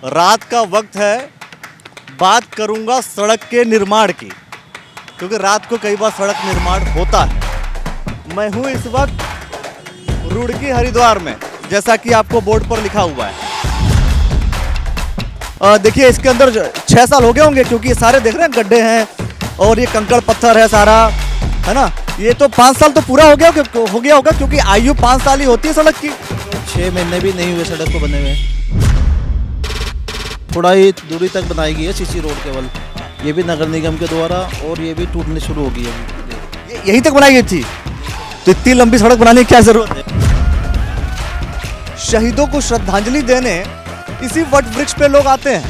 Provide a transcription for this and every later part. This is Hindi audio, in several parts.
रात का वक्त है, बात करूंगा सड़क के निर्माण की, क्योंकि रात को कई बार सड़क निर्माण होता है। मैं हूं इस वक्त रुड़की हरिद्वार में, जैसा कि आपको बोर्ड पर लिखा हुआ है। देखिए इसके अंदर 6 साल हो गए होंगे, क्योंकि ये सारे देख रहे हैं गड्ढे हैं और ये कंकड़ पत्थर है सारा, है ना। ये तो 5 साल तो पूरा हो गया होगा, क्योंकि आयु 5 साल ही होती है सड़क की। 6 महीने भी नहीं हुए सड़क को बने हुए। थोड़ा ही दूरी तक बनाई गई है सीसी रोड केवल, ये भी नगर निगम के द्वारा, और ये भी टूटने शुरू हो गई है। यहीं तक बनाई गई थी, तो इतनी लंबी सड़क बनाने की क्या जरूरत है। शहीदों को श्रद्धांजलि देने इसी वट वृक्ष पे लोग आते हैं,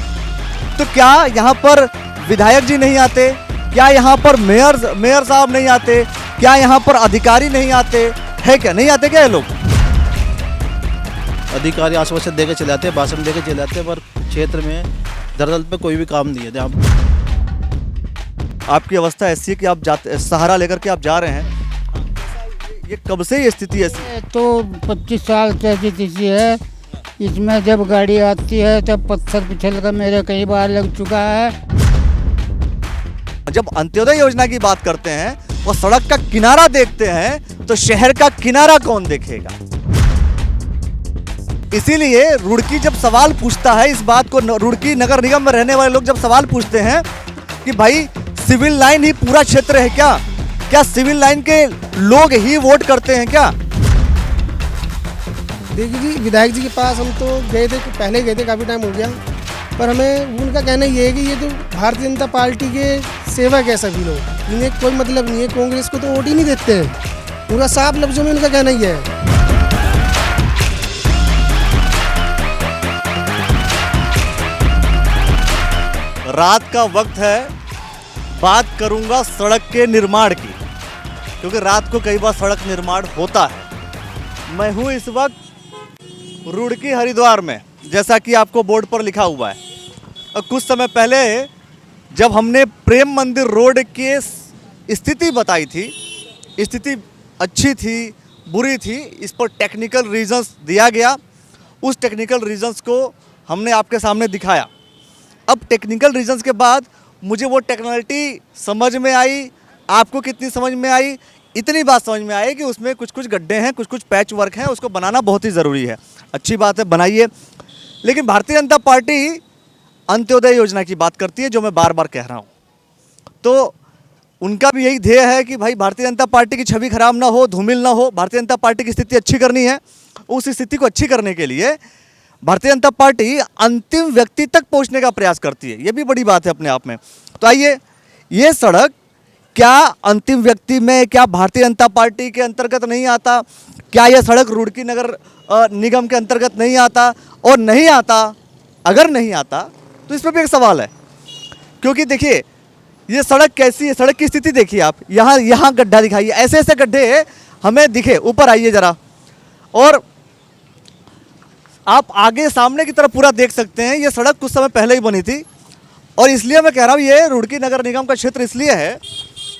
तो क्या यहाँ पर विधायक जी नहीं आते? क्या यहाँ पर मेयर साहब नहीं आते? क्या यहाँ पर अधिकारी नहीं आते है? क्या नहीं आते क्या ये लोग? अधिकारी आश्वासन देकर चले जाते हैं, भाषण देकर चले जाते हैं, पर क्षेत्र में दरअसल पे कोई भी काम नहीं है। जहाँ आपकी अवस्था ऐसी है कि आप सहारा लेकर के आप जा रहे हैं, ये कब से ये स्थिति ऐसी? तो 25 साल से स्थिति है। इसमें जब गाड़ी आती है तब पत्थर पिछल कर मेरे कई बार लग चुका है। जब अंत्योदय योजना की बात करते हैं और सड़क का किनारा देखते हैं, तो शहर का किनारा कौन देखेगा? इसीलिए रुड़की जब सवाल पूछता है इस बात को, रुड़की नगर निगम में रहने वाले लोग जब सवाल पूछते हैं कि भाई सिविल लाइन ही पूरा क्षेत्र है क्या? क्या सिविल लाइन के लोग ही वोट करते हैं क्या? देखिए जी, विधायक जी के पास हम तो गए थे, पहले गए थे, काफ़ी टाइम हो गया, पर हमें उनका कहना ये है कि ये तो भारतीय जनता पार्टी के सेवक है सभी लोग, इन्हें कोई मतलब नहीं है, कांग्रेस को तो वोट ही नहीं देते हैं। उनका साफ लफ्जों में उनका कहना ही है। रात का वक्त है, बात करूंगा सड़क के निर्माण की, क्योंकि रात को कई बार सड़क निर्माण होता है। मैं हूं इस वक्त रुड़की हरिद्वार में, जैसा कि आपको बोर्ड पर लिखा हुआ है। और कुछ समय पहले जब हमने प्रेम मंदिर रोड की स्थिति बताई थी, स्थिति अच्छी थी बुरी थी, इस पर टेक्निकल रीजंस दिया गया। उस टेक्निकल रीजंस को हमने आपके सामने दिखाया। अब टेक्निकल रीजंस के बाद मुझे वो टेक्नोलॉजी समझ में आई। आपको कितनी समझ में आई? इतनी बात समझ में आई कि उसमें कुछ कुछ गड्ढे हैं, कुछ कुछ पैच वर्क हैं, उसको बनाना बहुत ही ज़रूरी है। अच्छी बात है, बनाइए। लेकिन भारतीय जनता पार्टी अंत्योदय योजना की बात करती है, जो मैं बार बार कह रहा हूँ। तो उनका भी यही ध्येय है कि भाई भारतीय जनता पार्टी की छवि खराब ना हो, धूमिल ना हो, भारतीय जनता पार्टी की स्थिति अच्छी करनी है। उस स्थिति को अच्छी करने के लिए भारतीय जनता पार्टी अंतिम व्यक्ति तक पहुँचने का प्रयास करती है। ये भी बड़ी बात है अपने आप में। तो आइए, ये सड़क क्या अंतिम व्यक्ति में, क्या भारतीय जनता पार्टी के अंतर्गत नहीं आता? क्या यह सड़क रुड़की नगर निगम के अंतर्गत नहीं आता? और नहीं आता, अगर नहीं आता तो इस पर भी एक सवाल है, क्योंकि देखिए ये सड़क कैसी है, सड़क की स्थिति देखिए आप। यहाँ गड्ढा दिखाइए, ऐसे ऐसे गड्ढे हमें दिखे। ऊपर आइए ज़रा, और आप आगे सामने की तरफ पूरा देख सकते हैं। ये सड़क कुछ समय पहले ही बनी थी, और इसलिए मैं कह रहा हूँ ये रुड़की नगर निगम का क्षेत्र इसलिए है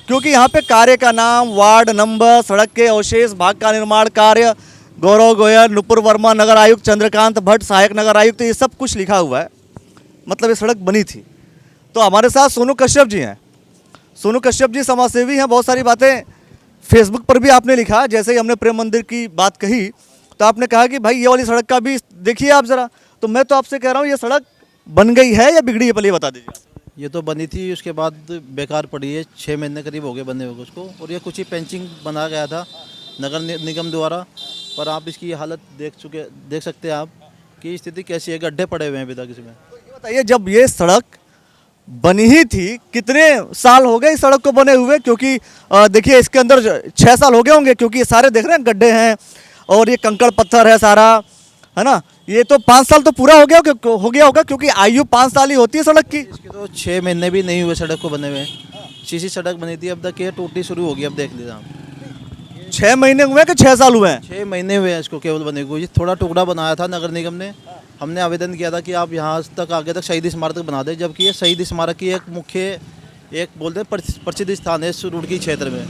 क्योंकि यहाँ पे कार्य का नाम, वार्ड नंबर, सड़क के अवशेष भाग का निर्माण कार्य, गौरव गोयल, नुपुर वर्मा नगर आयुक्त, चंद्रकांत भट्ट सहायक नगर आयुक्त, ये सब कुछ लिखा हुआ है। मतलब ये सड़क बनी थी। तो हमारे साथ सोनू कश्यप जी हैं। सोनू कश्यप जी समाजसेवी हैं। बहुत सारी बातें फेसबुक पर भी आपने लिखा। जैसे ही हमने प्रेम मंदिर की बात कही तो आपने कहा कि भाई ये वाली सड़क का भी देखिए आप ज़रा। तो मैं तो आपसे कह रहा हूँ ये सड़क बन गई है या बिगड़ी है, पहले बता दीजिए। ये तो बनी थी, उसके बाद बेकार पड़ी है। 6 महीने करीब हो गए बने हुए उसको, और ये कुछ ही पेंचिंग बना गया था नगर निगम द्वारा। पर आप इसकी हालत देख सकते हैं आप कि स्थिति कैसी है। गड्ढे पड़े हुए हैं अभी तक इसमें। ये बताइए, जब ये सड़क बनी ही थी, कितने साल हो गए इस सड़क को बने हुए? क्योंकि देखिए इसके अंदर 6 साल हो गए होंगे, क्योंकि ये सारे देख रहे हैं गड्ढे हैं और ये कंकड़ पत्थर है सारा, है ना। ये तो 5 साल तो पूरा हो गया होगा, क्योंकि आयु 5 साल ही होती है सड़क की। इसके तो 6 महीने भी नहीं हुए सड़क को बने हुए। सीसी सड़क बनी थी, अब तक ये टूटनी शुरू होगी। अब देख लीजिए आप, 6 महीने हुए कि 6 साल हुए हैं? 6 महीने हुए हैं इसको केवल बने हुए। थोड़ा टुकड़ा बनाया था नगर निगम ने। हमने आवेदन किया था कि आप यहाँ तक आगे तक शहीद स्मारक बना दें, जबकि ये शहीद स्मारक की एक मुख्य, एक बोलते हैं प्रसिद्ध स्थान है रुड़की क्षेत्र में।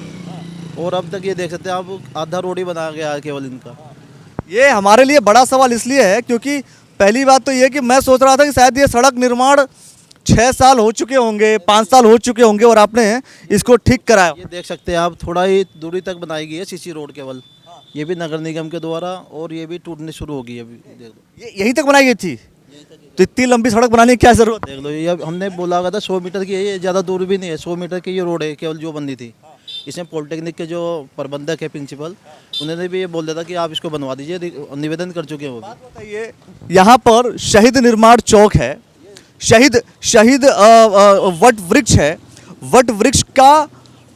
और अब तक ये देख सकते हैं आप, आधा रोड ही बनाया गया है केवल इनका। ये हमारे लिए बड़ा सवाल इसलिए है क्योंकि पहली बात तो ये कि मैं सोच रहा था कि शायद ये सड़क निर्माण 6 साल हो चुके होंगे, 5 साल हो चुके होंगे और आपने इसको ठीक कराया। ये देख सकते हैं आप, थोड़ा ही दूरी तक बनाई गई है सीसी रोड केवल। ये भी नगर निगम के द्वारा, और ये भी टूटने शुरू हो गई है अभी। देख लो, ये यहीं तक बनाई गई थी, तो इतनी लंबी सड़क बनाने की क्या जरूरत है? देख लो, ये अब हमने बोला था 100 मीटर की है, ये ज़्यादा दूर भी नहीं है, 100 मीटर की ये रोड है केवल जो बननी थी। इसमें पॉलिटेक्निक के जो प्रबंधक है, प्रिंसिपल, उन्होंने भी ये बोल दिया था कि आप इसको बनवा दीजिए, निवेदन कर चुके हैं वो भी। बताइए, यहाँ पर शहीद निर्माण चौक है, शहीद शहीद वट वृक्ष है, वट वृक्ष का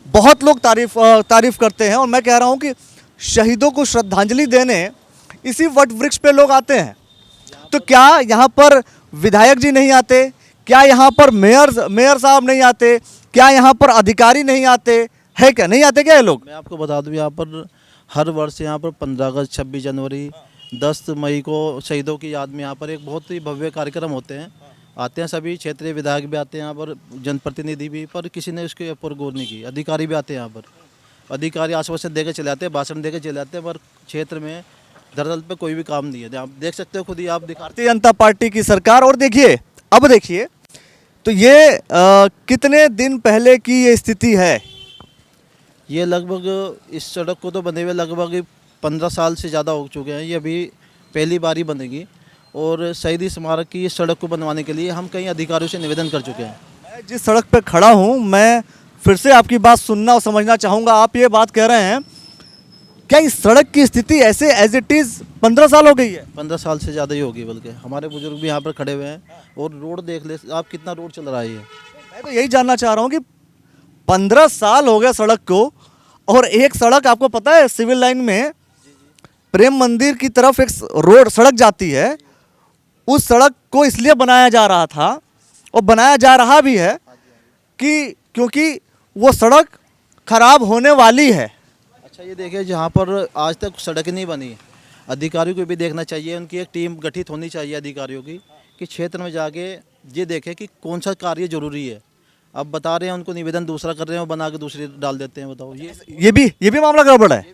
बहुत लोग तारीफ करते हैं और मैं कह रहा हूँ कि शहीदों को श्रद्धांजलि देने इसी वट वृक्ष पे लोग आते हैं। तो क्या यहाँ पर विधायक जी नहीं आते? क्या यहाँ पर मेयर साहब नहीं आते? क्या यहाँ पर अधिकारी नहीं आते? है क्या, नहीं आते क्या ये लोग? मैं आपको बता दूं, यहाँ पर हर वर्ष यहाँ पर 15 अगस्त, 26 जनवरी, 10 मई को शहीदों की याद में यहाँ पर एक बहुत ही भव्य कार्यक्रम होते हैं। आते हैं सभी क्षेत्रीय विधायक भी आते हैं यहाँ पर, जनप्रतिनिधि भी, पर किसी ने उसके ऊपर गौर नहीं की। अधिकारी भी आते हैं यहाँ पर, अधिकारी आश्वासन देकर चले जाते हैं, भाषण देकर चले जाते हैं, पर क्षेत्र में धरातल पे कोई भी काम नहीं है। आप देख सकते हो खुद ही, आप दिखा। भारतीय जनता पार्टी की सरकार, और देखिए अब देखिए तो ये कितने दिन पहले की ये स्थिति है? ये लगभग इस सड़क को तो बने हुए लगभग 15 साल से ज़्यादा हो चुके हैं। ये अभी पहली बार ही बनेगी, और शहीदी स्मारक की इस सड़क को बनवाने के लिए हम कई अधिकारियों से निवेदन कर चुके हैं। मैं जिस सड़क पे खड़ा हूँ, मैं फिर से आपकी बात सुनना और समझना चाहूँगा। आप ये बात कह रहे हैं, क्या इस सड़क की स्थिति ऐसे एज इट इज़ 15 साल हो गई है? 15 साल से ज़्यादा ही होगी, बल्कि हमारे बुजुर्ग भी यहाँ पर खड़े हुए हैं, और रोड देख ले आप, कितना रोड चल रहा है ये। मैं तो यही जानना चाह रहा हूँ कि 15 साल हो गए सड़क को, और एक सड़क आपको पता है सिविल लाइन में प्रेम मंदिर की तरफ एक रोड सड़क जाती है, उस सड़क को इसलिए बनाया जा रहा था और बनाया जा रहा भी है कि क्योंकि वो सड़क खराब होने वाली है। अच्छा, ये देखिए, जहाँ पर आज तक सड़क नहीं बनी, अधिकारियों को भी देखना चाहिए, उनकी एक टीम गठित होनी चाहिए अधिकारियों की, कि क्षेत्र में जाके ये देखें कि कौन सा कार्य जरूरी है। अब बता रहे हैं उनको, निवेदन दूसरा कर रहे हैं और बना के दूसरी डाल देते हैं। बताओ, ये भी मामला गड़बड़ है,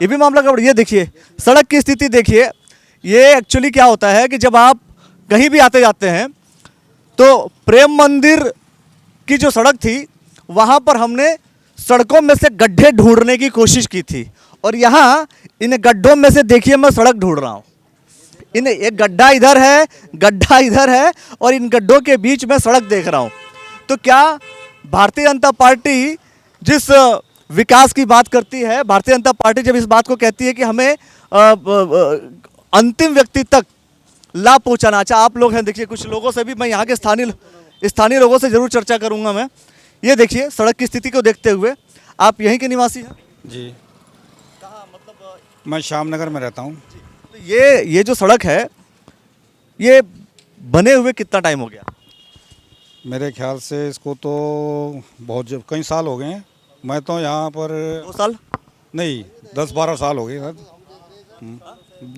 ये भी मामला गड़बड़। ये देखिए सड़क की स्थिति देखिए। ये एक्चुअली क्या होता है कि जब आप कहीं भी आते जाते हैं तो प्रेम मंदिर की जो सड़क थी वहाँ पर हमने सड़कों में से गड्ढे ढूंढने की कोशिश की थी, और यहाँ इन गड्ढों में से देखिए मैं सड़क ढूंढ रहा हूँ। इन एक गड्ढा इधर है, गड्ढा इधर है, और इन गड्ढों के बीच में सड़क देख रहा हूँ। तो क्या भारतीय जनता पार्टी जिस विकास की बात करती है, भारतीय जनता पार्टी जब इस बात को कहती है कि हमें अंतिम व्यक्ति तक लाभ पहुंचाना। अच्छा, आप लोग हैं, देखिए कुछ लोगों से भी मैं यहाँ के स्थानीय लोगों से ज़रूर चर्चा करूँगा मैं। ये देखिए सड़क की स्थिति को देखते हुए, आप यहीं के निवासी हैं? जी, कहाँ, मतलब मैं श्यामनगर में रहता हूँ। तो ये जो सड़क है, ये बने हुए कितना टाइम हो गया? मेरे ख्याल से इसको तो कई साल हो गए हैं। मैं तो यहाँ पर 2 साल नहीं, 10-12 साल हो गए सर,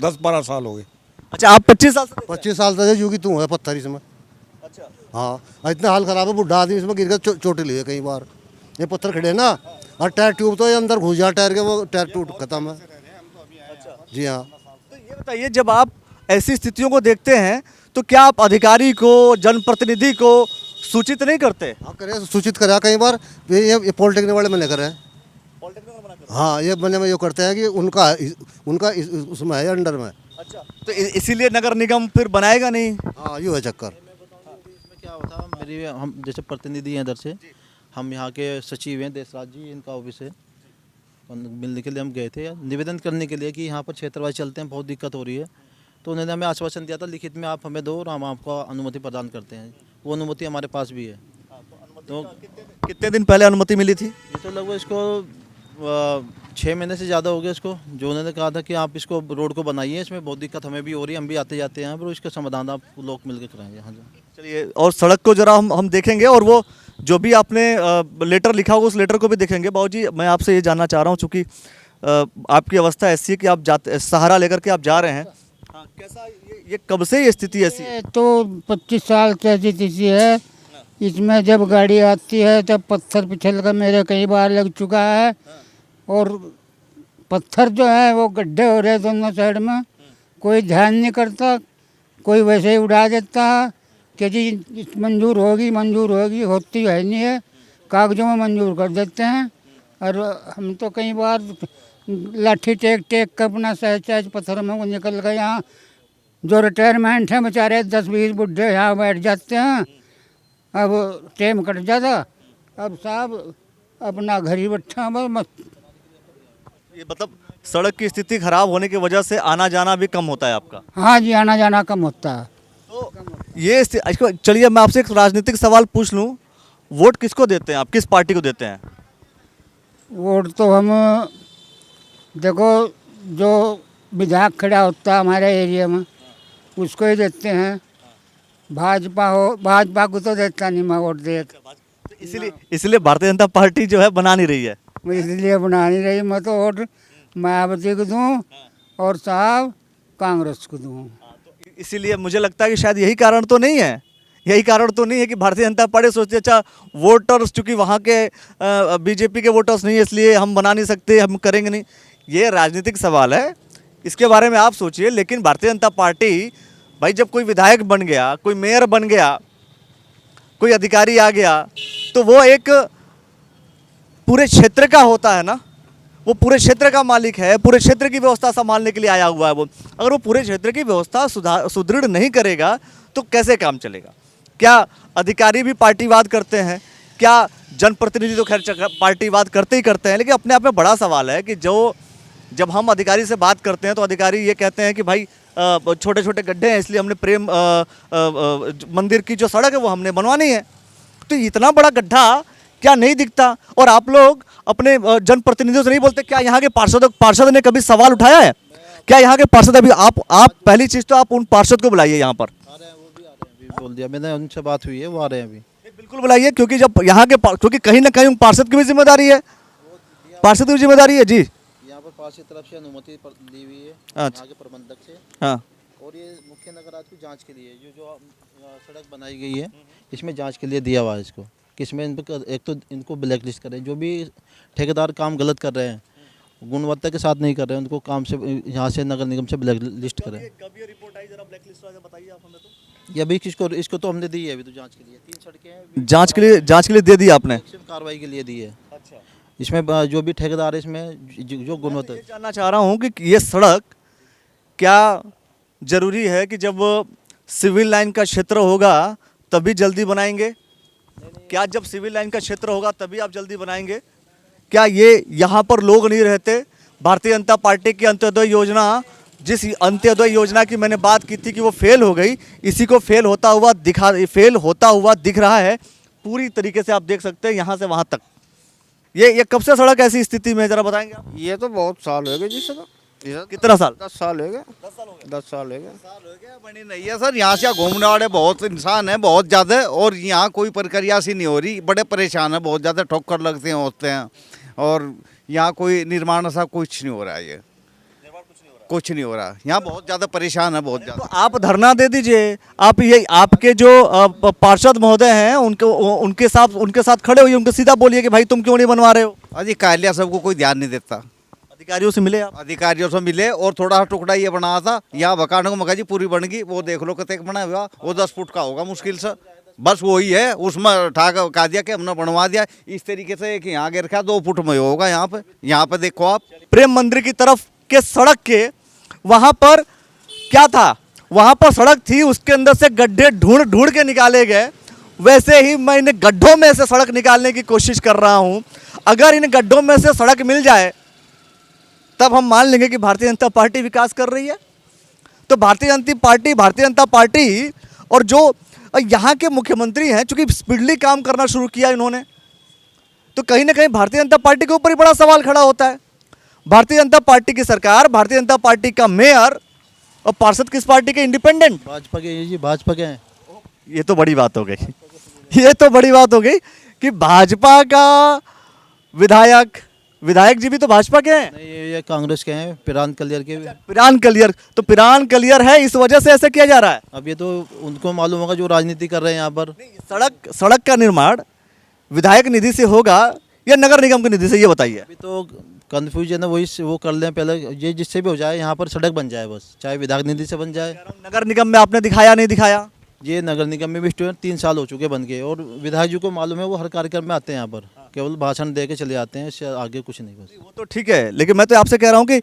10-12 साल हो गए। अच्छा, आप 25 साल से? 25 साल तक यूँ की तू है पत्थर इसमें। अच्छा, हाँ, इतना हाल खराब है, बुढ़ा आदमी इसमें गिर कर चोटें लिए कई बार। ये पत्थर खड़े हैं ना, और टायर ट्यूब तो ये अंदर घुस जा, टायर के वो टायर टूट खत्म है। जी हाँ। तो ये बताइए, जब आप ऐसी स्थितियों को देखते हैं तो क्या आप अधिकारी को, जनप्रतिनिधि को सूचित नहीं करते? हाँ, करे, सूचित करा कई बार। ये पॉलिटेक्निक वाले मैंने करे। हाँ, ये मैंने में ये करते हैं कि उनका उसमें है, अंडर में। अच्छा, तो इसीलिए नगर निगम फिर बनाएगा नहीं? हाँ, यूँ है चक्कर। इसमें क्या होता, मेरी हम जैसे प्रतिनिधि हैं इधर से, हम यहाँ के सचिव हैं देशराज जी, इनका ऑफिस है, मिलने के लिए हम गए थे निवेदन करने के लिए कि यहाँ पर क्षेत्रवासी चलते हैं, बहुत दिक्कत हो रही है। तो उन्होंने हमें आश्वासन दिया था लिखित में, आप हमें दो और हम आपको अनुमति प्रदान करते हैं। वो अनुमति हमारे पास भी है। तो कितने दिन पहले अनुमति मिली थी? ये तो लगभग इसको 6 महीने से ज़्यादा हो गया इसको, जो उन्होंने कहा था कि आप इसको रोड को बनाइए, इसमें बहुत दिक्कत हमें भी हो रही है, हम भी आते जाते हैं, पर इसका समाधान आप लोग मिलकर कराएंगे। हाँ जी, चलिए, और सड़क को जरा हम देखेंगे, और वो जो भी आपने लेटर लिखा होगा उस लेटर को भी देखेंगे। बाबूजी, मैं आपसे ये जानना चाह रहा हूँ, चूँकि आपकी अवस्था ऐसी है कि आप सहारा लेकर के आप जा रहे हैं। हाँ, कैसा ये कब से ये स्थिति ऐसी है? ये तो 25 साल से स्थिति है। इसमें जब गाड़ी आती है तब पत्थर पिछल कर मेरे कई बार लग चुका है, और पत्थर जो है वो गड्ढे हो रहे दोनों साइड में, कोई ध्यान नहीं करता, कोई वैसे ही उड़ा देता है कि जी मंजूर होगी, होती है नहीं है, कागजों में मंजूर कर देते हैं। और हम तो कई बार लाठी टेक कर अपना सहज पत्थर में वो निकल गए। यहाँ जो रिटायरमेंट है बेचारे 10-20 बुढ़े यहाँ बैठ जाते हैं। अब टाइम कट जाता, अब साहब अपना घर ही बैठा बस। ये मतलब सड़क की स्थिति खराब होने की वजह से आना जाना भी कम होता है आपका। हाँ जी, आना जाना कम होता है। तो ये चलिए मैं आपसे एक राजनीतिक सवाल पूछ लूं, वोट किसको देते हैं आप, किस पार्टी को देते हैं? वोट तो हम देखो जो विधायक खड़ा होता है हमारे एरिया में उसको ही देते हैं। भाजपा को तो देता नहीं मैं वोट दे। इसलिए भारतीय जनता पार्टी जो है बना नहीं रही है। इसलिए बना नहीं रही। मैं तो वोट मायावती को दूँ और साहब कांग्रेस को दूँ। इसीलिए मुझे लगता है कि शायद यही कारण तो नहीं है कि भारतीय जनता पार्टी सोचती है अच्छा वोटर्स चूंकि वहाँ के बीजेपी के वोटर्स नहीं है इसलिए हम बना नहीं सकते, हम करेंगे नहीं। ये राजनीतिक सवाल है, इसके बारे में आप सोचिए। लेकिन भारतीय जनता पार्टी भाई जब कोई विधायक बन गया, कोई मेयर बन गया, कोई अधिकारी आ गया तो वो एक पूरे क्षेत्र का होता है ना, वो पूरे क्षेत्र का मालिक है, पूरे क्षेत्र की व्यवस्था संभालने के लिए आया हुआ है वो। अगर वो पूरे क्षेत्र की व्यवस्था सुदृढ़ नहीं करेगा तो कैसे काम चलेगा? क्या अधिकारी भी पार्टीवाद करते हैं? क्या जनप्रतिनिधि तो खैर पार्टीवाद करते ही करते हैं, लेकिन अपने आप में बड़ा सवाल है कि जब हम अधिकारी से बात करते हैं तो अधिकारी ये कहते हैं कि भाई छोटे छोटे गड्ढे हैं इसलिए हमने प्रेम मंदिर की जो सड़क है वो हमने बनवानी है। तो इतना बड़ा गड्ढा क्या नहीं दिखता? और आप लोग अपने जनप्रतिनिधियों से नहीं बोलते? क्या यहाँ के पार्षद ने कभी सवाल उठाया है? क्या यहाँ के पार्षद अभी आप पहली चीज़ तो आप उन पार्षद को बुलाइए यहाँ पर। बोल दिया मैंने, उनसे बात हुई है, वो आ रहे हैं अभी। बिल्कुल बुलाइए, क्योंकि जब यहाँ के क्योंकि कहीं ना कहीं पार्षद की भी जिम्मेदारी है, पार्षद की भी जिम्मेदारी है जी। यहाँ पर पार्षद तरफ से अनुमति ली हुई है यहाँ के प्रबंधक से। हाँ, और ये मुख्य नगर की जांच के लिए जो सड़क बनाई गई है इसमें जांच के लिए दिया हुआ है इसको कि इसमें एक तो इनको ब्लैक लिस्ट करें। जो भी ठेकेदार काम गलत कर रहे हैं, गुणवत्ता के साथ नहीं कर रहे हैं, उनको काम से यहाँ से नगर निगम से ब्लैक लिस्ट करें। कब ये रिपोर्ट आई, जरा ब्लैक लिस्ट वाला बताइए आप हमें। तो ये अभी इसको तो हमने दी है अभी तो जांच के लिए 3 सड़कें हैं, जांच के लिए दे दी आपने? कार्रवाई के लिए दी है। अच्छा, इसमें जो भी ठेकेदार है इसमें जो गुणवत्ता। ये जानना चाह रहा हूँ कि ये सड़क क्या जरूरी है कि जब सिविल लाइन का क्षेत्र होगा तभी जल्दी बनाएंगे? क्या जब सिविल लाइन का क्षेत्र होगा तभी आप जल्दी बनाएंगे? क्या ये यहाँ पर लोग नहीं रहते? भारतीय जनता पार्टी की अंत्योदय योजना, जिस अंत्योदय योजना की मैंने बात की थी कि वो फेल हो गई, इसी को फेल होता हुआ दिख रहा है पूरी तरीके से। आप देख सकते हैं यहाँ से वहाँ तक। ये कब से सड़क ऐसी स्थिति में, जरा बताएंगे आप? ये तो बहुत साल हो गए जी सर। कितना साल? 10 साल हो गए। 10 साल हो गए बनी नहीं है सर। यहाँ से घूमने वाले बहुत इंसान हैं, बहुत ज़्यादा, और यहाँ कोई प्रक्रिया सी नहीं हो रही। बड़े परेशान है, बहुत ज़्यादा ठोकर लगते हैं होते हैं, और यहाँ कोई निर्माण सा कुछ नहीं हो रहा है। ये कुछ नहीं हो रहा, यहाँ बहुत ज़्यादा परेशान है, बहुत ज़्यादा। तो आप धरना दे दीजिए। आप ये आपके जो पार्षद महोदय हैं उनके साथ खड़े होइए, उनको सीधा बोलिए कि भाई तुम क्यों नहीं बनवा रहे हो? अधिकारियों सबको कोई ध्यान नहीं देता। अधिकारियों से मिले आप? अधिकारियों से मिले, और थोड़ा टुकड़ा ये बनाया था यहाँ बकाने को, मका जी पूरी बन गई। वो देख लो कितने बना हुआ, वो 10 फुट का होगा मुश्किल से, बस वही है। उसमें ठाक कहा दिया कि हमने बनवा दिया इस तरीके से कि यहाँ गिर रखा 2 फुट में होगा। यहाँ पे देखो आप, प्रेम मंदिर की तरफ के सड़क के वहां पर क्या था? वहां पर सड़क थी, उसके अंदर से गड्ढे ढूंढ के निकाले गए। वैसे ही मैं इन गड्ढों में से सड़क निकालने की कोशिश कर रहा हूं। अगर इन गड्ढों में से सड़क मिल जाए तब हम मान लेंगे कि भारतीय जनता पार्टी विकास कर रही है। तो भारतीय जनता पार्टी और जो यहाँ के मुख्यमंत्री हैं, चूंकि स्पीडली काम करना शुरू किया इन्होंने, तो कहीं ना कहीं भारतीय जनता पार्टी के ऊपर ही बड़ा सवाल खड़ा होता है। भारतीय जनता पार्टी की सरकार, भारतीय जनता पार्टी का मेयर और पार्षद किस पार्टी के? इंडिपेंडेंट भाजपा के जी, भाजपा के हैं। ये तो बड़ी बात हो गई। ये तो बड़ी बात हो गई कि भाजपा का विधायक जी भी तो भाजपा के हैं। नहीं, ये कांग्रेस के हैं, पिरान कलियर के। पिरान कलियर, तो पिरान कलियर है, इस वजह से ऐसा किया जा रहा है। अब ये तो उनको मालूम होगा जो राजनीति कर रहे हैं यहाँ पर। सड़क का निर्माण विधायक निधि से होगा या नगर निगम की निधि से, ये बताइए। अभी तो कन्फ्यूजन है, वही वो कर लें पहले, ये जिससे भी हो जाए यहाँ पर सड़क बन जाए बस, चाहे विधायक निधि से बन जाए। नगर निगम में आपने दिखाया नहीं दिखाया? ये नगर निगम में भी स्टूडेंट 3 साल हो चुके बन के, और विधायक जी को मालूम है, वो हर कार्यक्रम में आते हैं यहाँ पर, केवल भाषण दे के चले आते हैं, इससे आगे कुछ नहीं बस। वो तो ठीक है, लेकिन मैं तो आपसे कह रहा हूँ कि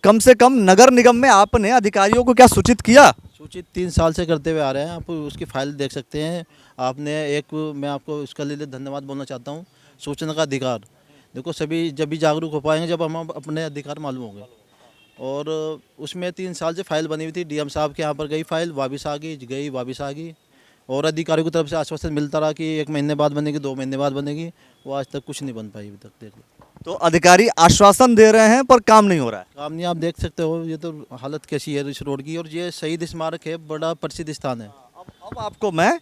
कम से कम नगर निगम में आपने अधिकारियों को क्या सूचित किया? सूचित 3 साल से करते हुए आ रहे हैं, आप उसकी फाइल देख सकते हैं। आपने मैं आपको इसके लिए धन्यवाद बोलना चाहता हूँ। सूचना का अधिकार, देखो सभी जब भी जागरूक हो पाएंगे जब हम अपने अधिकार मालूम होंगे, और उसमें 3 साल से फाइल बनी हुई थी, डीएम साहब के यहाँ पर गई फाइल, वापस आ गई, और अधिकारियों की तरफ से आश्वासन मिलता रहा कि 1 महीने बाद बनेगी, 2 महीने बाद बनेगी, वो आज तक कुछ नहीं बन पाई अभी तक। देख लो, तो अधिकारी आश्वासन दे रहे हैं पर काम नहीं हो रहा है। काम नहीं, आप देख सकते हो, ये तो हालत कैसी है इस रोड की। और ये शहीद स्मारक है, बड़ा प्रसिद्ध स्थान है। अब आपको मैं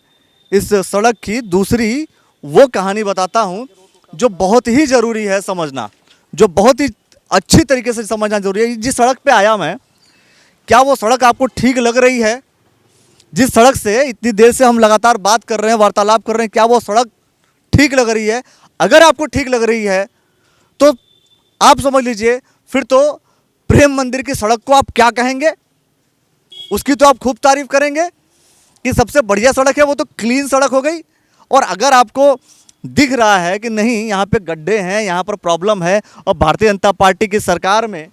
इस सड़क की दूसरी वो कहानी बताता हूँ जो बहुत ही ज़रूरी है समझना, जो बहुत ही अच्छी तरीके से समझना जरूरी है। जिस सड़क पे आया मैं, क्या वो सड़क आपको ठीक लग रही है? जिस सड़क से इतनी देर से हम लगातार बात कर रहे हैं, वार्तालाप कर रहे हैं, क्या वो सड़क ठीक लग रही है? अगर आपको ठीक लग रही है तो आप समझ लीजिए, फिर तो प्रेम मंदिर की सड़क को आप क्या कहेंगे? उसकी तो आप खूब तारीफ करेंगे कि सबसे बढ़िया सड़क है, वो तो क्लीन सड़क हो गई। और अगर आपको दिख रहा है कि नहीं यहाँ पे गड्ढे हैं, यहाँ पर प्रॉब्लम है, और भारतीय जनता पार्टी की सरकार में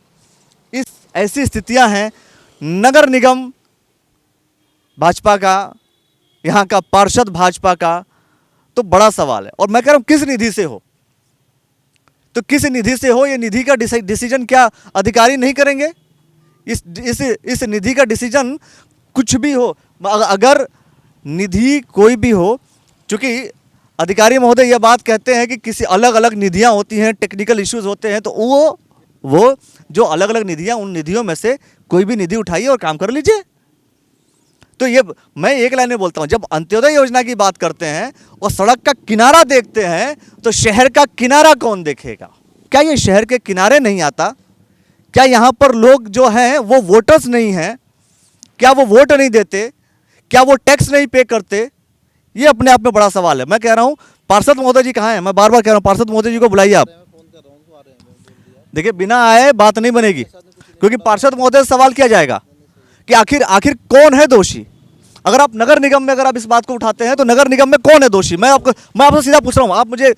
इस ऐसी स्थितियां हैं, नगर निगम भाजपा का, यहाँ का पार्षद भाजपा का, तो बड़ा सवाल है। और मैं कह रहा हूँ किस निधि से हो, तो किस निधि से हो, ये निधि का डिसीजन क्या अधिकारी नहीं करेंगे? इस निधि का डिसीजन कुछ भी हो, अगर निधि कोई भी हो, चूँकि अधिकारी महोदय ये बात कहते हैं कि किसी अलग अलग निधियां होती हैं, टेक्निकल इश्यूज होते हैं, तो वो जो अलग अलग निधियां, उन निधियों में से कोई भी निधि उठाइए और काम कर लीजिए। तो ये मैं एक लाइन में बोलता हूँ, जब अंत्योदय योजना की बात करते हैं और सड़क का किनारा देखते हैं, तो शहर का किनारा कौन देखेगा? क्या ये शहर के किनारे नहीं आता? क्या यहाँ पर लोग जो हैं वो वोटर्स नहीं हैं? क्या वो वोट नहीं देते? क्या वो टैक्स नहीं पे करते? ये अपने आप में बड़ा सवाल है। मैं कह रहा हूँ पार्षद महोदय जी कहाँ हैं? मैं बार बार कह रहा हूँ पार्षद महोदय जी को बुलाइए आप। देखिए, बिना आए बात नहीं बनेगी, क्योंकि पार्षद महोदय से सवाल किया जाएगा कि आखिर कौन है दोषी। अगर आप नगर निगम में अगर आप इस बात को उठाते हैं तो नगर निगम में कौन है दोषी? मैं आपसे सीधा पूछ रहा हूँ। आप मुझे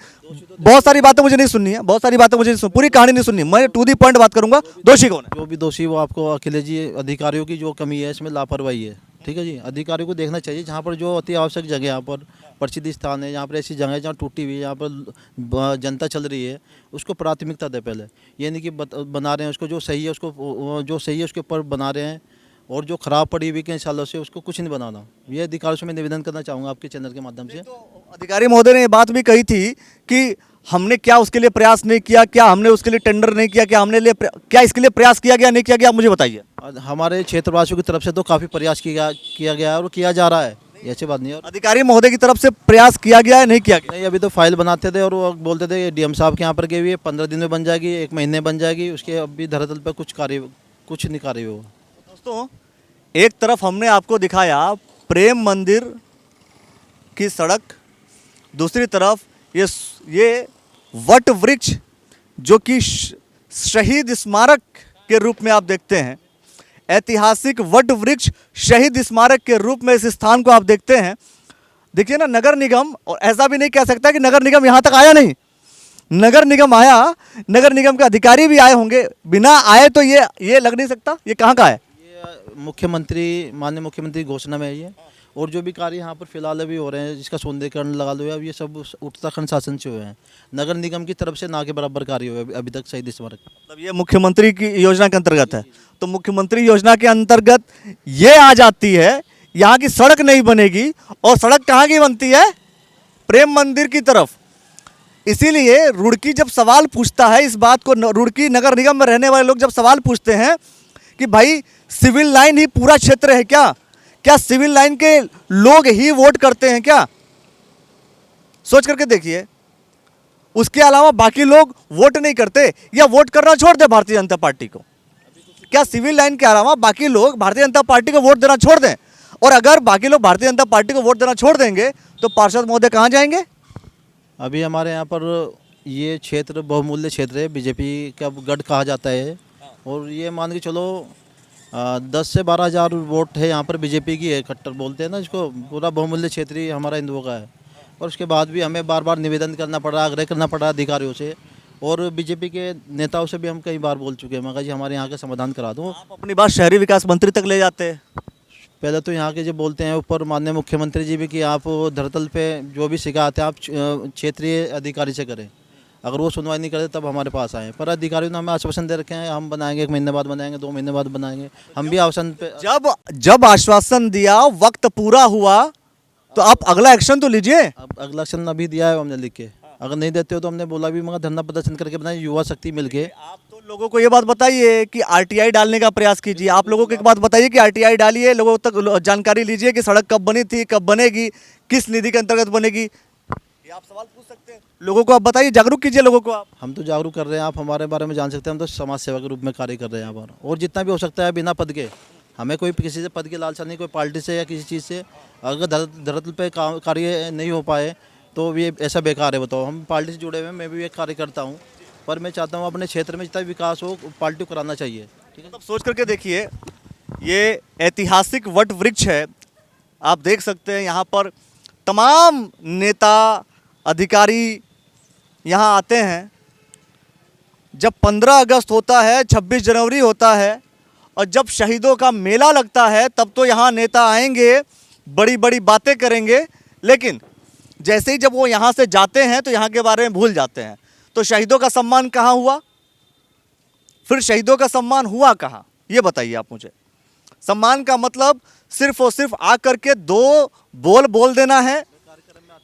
बहुत सारी बातें मुझे नहीं सुननी है, बहुत सारी बातें मुझे नहीं पूरी कहानी नहीं सुननी, मैं टू दी पॉइंट बात करूंगा। दोषी कौन है? जो भी दोषी, वो आपको अखिलेश जी, अधिकारियों की जो कमी है इसमें लापरवाही है, ठीक है जी। अधिकारियों को देखना चाहिए, जहाँ पर जो अति आवश्यक जगह, यहाँ पर प्रसिद्ध स्थान है, यहाँ पर ऐसी जगह है जहाँ टूटी हुई है, यहाँ पर जनता चल रही है, उसको प्राथमिकता दे पहले। ये नहीं कि बना रहे हैं उसको, जो सही है उसके ऊपर बना रहे हैं, और जो खराब पड़ी हुई कई सालों से उसको कुछ नहीं बनाना। ये अधिकारियों से मैं निवेदन करना चाहूँगा आपके चैनल के माध्यम से। तो अधिकारी महोदय ने ये बात भी कही थी कि हमने क्या उसके लिए प्रयास नहीं किया, क्या हमने उसके लिए टेंडर नहीं किया, क्या इसके लिए प्रयास किया गया, नहीं किया गया? आप मुझे बताइए। हमारे क्षेत्रवासियों की तरफ से तो काफ़ी प्रयास किया गया है और किया जा रहा है, ऐसी बात नहीं है। अधिकारी महोदय की तरफ से प्रयास किया गया है, नहीं किया गया? नहीं, अभी तो फाइल बनाते थे और वो बोलते थे डीएम साहब के यहाँ पर गई हुई है, 15 दिन में बन जाएगी, 1 महीने बन जाएगी, उसके अभी धरातल पर कुछ नहीं कार्य हुआ। दोस्तों, एक तरफ हमने आपको दिखाया प्रेम मंदिर की सड़क, दूसरी तरफ ये वट वृक्ष जो कि शहीद स्मारक के रूप में आप देखते हैं, ऐतिहासिक वट वृक्ष शहीद स्मारक के रूप में इस स्थान को आप देखते हैं। देखिए ना, नगर निगम, और ऐसा भी नहीं कह सकता कि नगर निगम यहाँ तक आया नहीं, नगर निगम आया, नगर निगम के अधिकारी भी आए होंगे, बिना आए तो ये लग नहीं सकता। ये कहाँ का है? माननीय मुख्यमंत्री घोषणा में है ये, और जो भी कार्य यहाँ पर फिलहाल अभी हो रहे हैं, जिसका सौंदर्यीकरण लगा लो, अब ये सब उत्तराखंड शासन से हुए हैं, नगर निगम की तरफ से ना के बराबर कार्य हुए अभी तक शहीद स्मारक। मतलब ये मुख्यमंत्री की योजना के अंतर्गत है, तो मुख्यमंत्री योजना के अंतर्गत ये आ जाती है, यहाँ की सड़क नहीं बनेगी, और सड़क कहाँ की बनती है? प्रेम मंदिर की तरफ। इसीलिए रुड़की जब सवाल पूछता है इस बात को, रुड़की नगर निगम में रहने वाले लोग जब सवाल पूछते हैं कि भाई सिविल लाइन ही पूरा क्षेत्र है क्या सिविल लाइन के लोग ही वोट करते हैं क्या? सोच करके देखिए, उसके अलावा बाकी लोग वोट नहीं करते, या वोट करना छोड़ दे भारतीय जनता पार्टी को? क्या सिविल लाइन के अलावा बाकी लोग भारतीय जनता पार्टी को वोट देना छोड़ दें? और अगर बाकी लोग भारतीय जनता पार्टी को वोट देना छोड़ देंगे तो पार्षद महोदय कहाँ जाएंगे? अभी हमारे यहाँ पर ये क्षेत्र बहुमूल्य क्षेत्र है, बीजेपी का गढ़ कहा जाता है। और ये मान के चलो 10 से 12 हज़ार वोट है यहाँ पर बीजेपी की है, खट्टर बोलते हैं ना इसको। पूरा बहुमूल्य क्षेत्र ही हमारा हिंदुओं का है। और उसके बाद भी हमें बार बार निवेदन करना पड़ा, आग्रह करना पड़ा अधिकारियों से, और बीजेपी के नेताओं से भी हम कई बार बोल चुके हैं, मगर जी हमारे यहाँ का समाधान करा दो। आप अपनी बात शहरी विकास मंत्री तक ले जाते हैं। पहले तो यहाँ के जो बोलते हैं ऊपर माननीय मुख्यमंत्री जी भी कि आप धरातल पे जो भी शिकायत है आप क्षेत्रीय अधिकारी से करें। अगर वो सुनवाई नहीं करते तब हमारे पास आए। पर अधिकारियों ने हमें आश्वासन दे रखे हैं, हम बनाएंगे, 1 महीने बाद बनाएंगे, 2 महीने बाद बनाएंगे। हम भी आश्वासन पे जब आश्वासन दिया, वक्त पूरा हुआ, तो आप अगला एक्शन तो लीजिए। अब अगला एक्शन अभी दिया है हमने लिख के, अगर नहीं देते हो तो हमने बोला भी, मगर धरना प्रदर्शन करके बनाए युवा शक्ति मिल के। आप तो लोगों को ये बात बताइए कि आरटीआई डालने का प्रयास कीजिए। आप लोगों को एक बात बताइए कि आरटीआई डालिए, लोगों तक जानकारी लीजिए कि सड़क कब बनी थी, कब बनेगी, किस निधि के अंतर्गत बनेगी। ये आप सवाल पूछ सकते हैं लोगों को। आप बताइए, जागरूक कीजिए लोगों को। आप हम तो जागरूक कर रहे हैं, आप हमारे बारे में जान सकते हैं। हम तो समाज सेवा के रूप में कार्य कर रहे हैं यहाँ पर, और जितना भी हो सकता है बिना पद के। हमें कोई किसी से पद की लालसा नहीं, कोई पार्टी से या किसी चीज़ से। अगर धरातल पे कार्य नहीं हो पाए तो ये ऐसा बेकार है, बताओ। हम पार्टी से जुड़े हुए हैं, मैं भी एक कार्य करता हूँ, पर मैं चाहता हूँ अपने क्षेत्र में जितना विकास हो पार्टी को कराना चाहिए। ठीक है, तब सोच करके देखिए, ये ऐतिहासिक वट वृक्ष है। आप देख सकते हैं यहाँ पर तमाम नेता अधिकारी यहाँ आते हैं। जब 15 अगस्त होता है, 26 जनवरी होता है, और जब शहीदों का मेला लगता है, तब तो यहाँ नेता आएंगे, बड़ी बड़ी बातें करेंगे, लेकिन जैसे ही जब वो यहाँ से जाते हैं तो यहाँ के बारे में भूल जाते हैं। तो शहीदों का सम्मान कहाँ हुआ? फिर शहीदों का सम्मान हुआ कहाँ, ये बताइए आप मुझे। सम्मान का मतलब सिर्फ और सिर्फ आकर के 2 बोल देना है,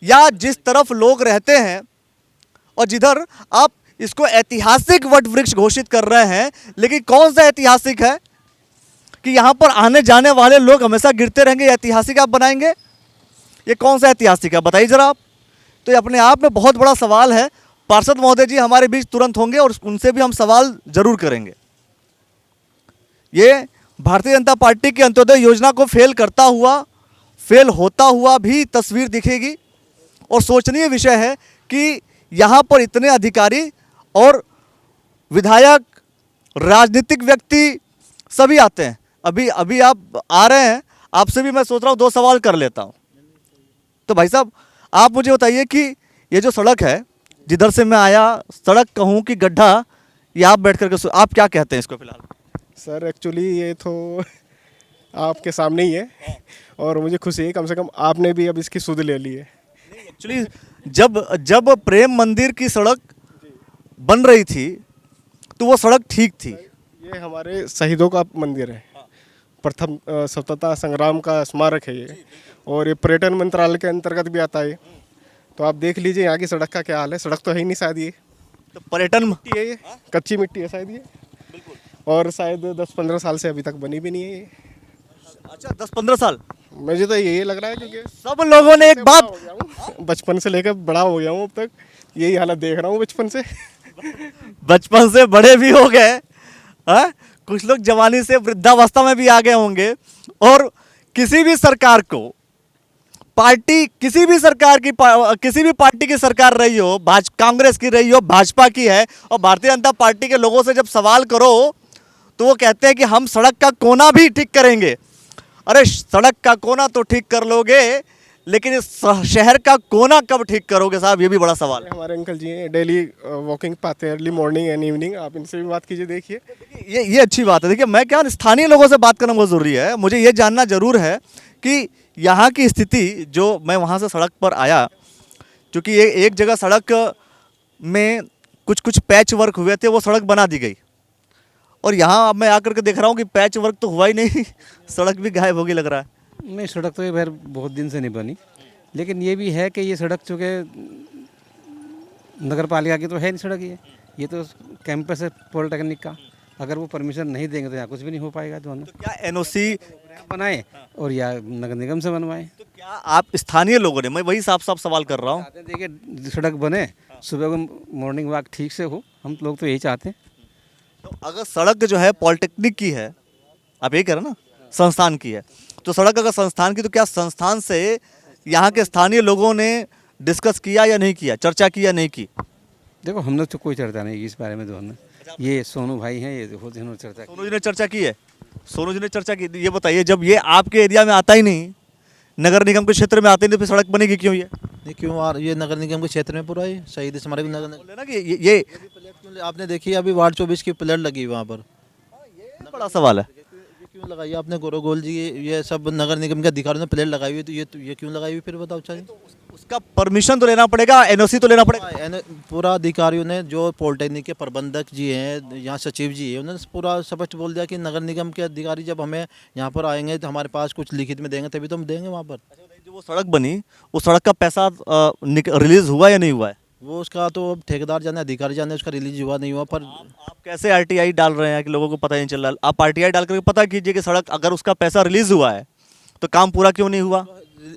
या जिस तरफ लोग रहते हैं और जिधर आप इसको ऐतिहासिक वट वृक्ष घोषित कर रहे हैं, लेकिन कौन सा ऐतिहासिक है कि यहाँ पर आने जाने वाले लोग हमेशा गिरते रहेंगे, ऐतिहासिक आप बनाएंगे? ये कौन सा ऐतिहासिक है, बताइए जरा आप। तो ये अपने आप में बहुत बड़ा सवाल है। पार्षद महोदय जी हमारे बीच तुरंत होंगे और उनसे भी हम सवाल जरूर करेंगे। ये भारतीय जनता पार्टी की अंत्योदय योजना को फेल होता हुआ भी तस्वीर दिखेगी। और सोचनीय विषय है कि यहाँ पर इतने अधिकारी और विधायक, राजनीतिक व्यक्ति सभी आते हैं। अभी आप आ रहे हैं, आपसे भी मैं सोच रहा हूँ 2 सवाल कर लेता हूँ। तो भाई साहब, आप मुझे बताइए कि ये जो सड़क है, जिधर से मैं आया, सड़क कहूँ कि गड्ढा, ये आप बैठ करके आप क्या कहते हैं इसको फिलहाल? सर एक्चुअली ये तो आपके सामने ही है, और मुझे खुशी है कम से कम आपने भी अब इसकी सुध ले ली है। एक्चुअली जब प्रेम मंदिर की सड़क बन रही थी तो वो सड़क ठीक थी। ये हमारे शहीदों का मंदिर है, प्रथम स्वतंत्रता संग्राम का स्मारक है ये, और ये पर्यटन मंत्रालय के अंतर्गत भी आता है। तो आप देख लीजिए यहाँ की सड़क का क्या हाल है। सड़क तो है ही नहीं शायद, ये तो पर्यटन मिट्टी है, ये कच्ची मिट्टी है शायद ये, और शायद 10-15 साल से अभी तक बनी भी नहीं है ये। अच्छा, 10-15 साल? मुझे तो यही लग रहा है, क्योंकि सब लोगों ने एक बात, बचपन से लेकर बड़ा हो गया हूँ अब तक, यही हालत देख रहा हूँ बचपन से बड़े भी हो गए, हाँ? कुछ लोग जवानी से वृद्धावस्था में भी आ गए होंगे। और किसी भी सरकार को, पार्टी, किसी भी पार्टी की सरकार रही हो, कांग्रेस की रही हो, भाजपा की है, और भारतीय जनता पार्टी के लोगों से जब सवाल करो तो वो कहते हैं कि हम सड़क का कोना भी ठीक करेंगे। अरे सड़क का कोना तो ठीक कर लोगे, लेकिन इस शहर का कोना कब ठीक करोगे साहब, ये भी बड़ा सवाल है। हमारे अंकल जी हैं, डेली वॉकिंग पाते हैं, अर्ली मॉर्निंग एंड इवनिंग। आप इनसे भी बात कीजिए, देखिए। ये अच्छी बात है। देखिए, मैं क्या, स्थानीय लोगों से बात करना बहुत ज़रूरी है। मुझे ये जानना जरूर है कि यहाँ की स्थिति, जो मैं वहाँ से सड़क पर आया, क्योंकि ये एक जगह सड़क में कुछ पैच वर्क हुए थे, वो सड़क बना दी गई, और यहाँ अब मैं आकर के देख रहा हूँ कि पैच वर्क तो हुआ ही नहीं, सड़क भी गायब हो गई लग रहा है। नहीं, सड़क तो ये खैर बहुत दिन से नहीं बनी, लेकिन ये भी है कि ये सड़क चूँकि नगर पालिका की तो है नहीं सड़क, ये तो कैंपस है पॉलिटेक्निक का। अगर वो परमिशन नहीं देंगे तो यहाँ कुछ भी नहीं हो पाएगा। तो क्या एनओसी बनाए और या नगर निगम से बनवाएं। तो क्या आप स्थानीय लोगों ने, मैं वही साफ सवाल कर रहा हूँ, देखिए सड़क बने, सुबह को मॉर्निंग वॉक ठीक से हो, हम लोग तो यही चाहते हैं। तो अगर सड़क जो है पॉलिटेक्निक की है, आप यही कह रहे हैं ना, संस्थान की है, तो सड़क अगर संस्थान की, तो क्या संस्थान से यहाँ के स्थानीय लोगों ने डिस्कस किया या नहीं किया, चर्चा की या नहीं की? देखो हम लोग तो कोई चर्चा नहीं की इस बारे में दोनों, ये सोनू भाई हैं, ये देखो जिन्होंने चर्चा की। सोनू जी ने चर्चा की है, सोनू जी ने चर्चा की। ये बताइए, जब ये आपके एरिया में आता ही नहीं, नगर निगम के क्षेत्र में आते नहीं, तो फिर सड़क बनेगी क्यों? ये क्यों आ ये नगर निगम के क्षेत्र में पूरा ही शहीद स्मारक नगर बोले ना कि ये प्लेट क्यों आपने देखी है? अभी वार्ड 24 की प्लेट लगी वहाँ पर, बड़ा सवाल है। ये क्यों लगाई है आपने? गोरोगोल जी ये सब नगर निगम के अधिकारियों ने प्लेट लगाई हुई, तो ये क्यों लगाई हुई फिर बताओ? चाहिए उसका परमिशन तो लेना पड़ेगा, एनओसी तो लेना पड़ेगा। पूरा अधिकारियों ने, जो पॉलिटेक्निक के प्रबंधक जी हैं, यहाँ सचिव जी हैं, उन्होंने पूरा स्पष्ट बोल दिया कि नगर निगम के अधिकारी जब हमें यहाँ पर आएंगे तो हमारे पास कुछ लिखित में देंगे, तभी तो हम देंगे वहाँ पर। जो वो सड़क बनी, वो सड़क का पैसा रिलीज हुआ या नहीं हुआ है? वो उसका तो अब ठेकेदार जाने, अधिकारी जाने, उसका रिलीज हुआ नहीं हुआ। पर आप कैसे आरटीआई डाल रहे हैं कि लोगों को पता ही नहीं चल रहा? आप आरटीआई डाल करके पता कीजिए कि सड़क अगर उसका पैसा रिलीज हुआ है तो काम पूरा क्यों नहीं हुआ?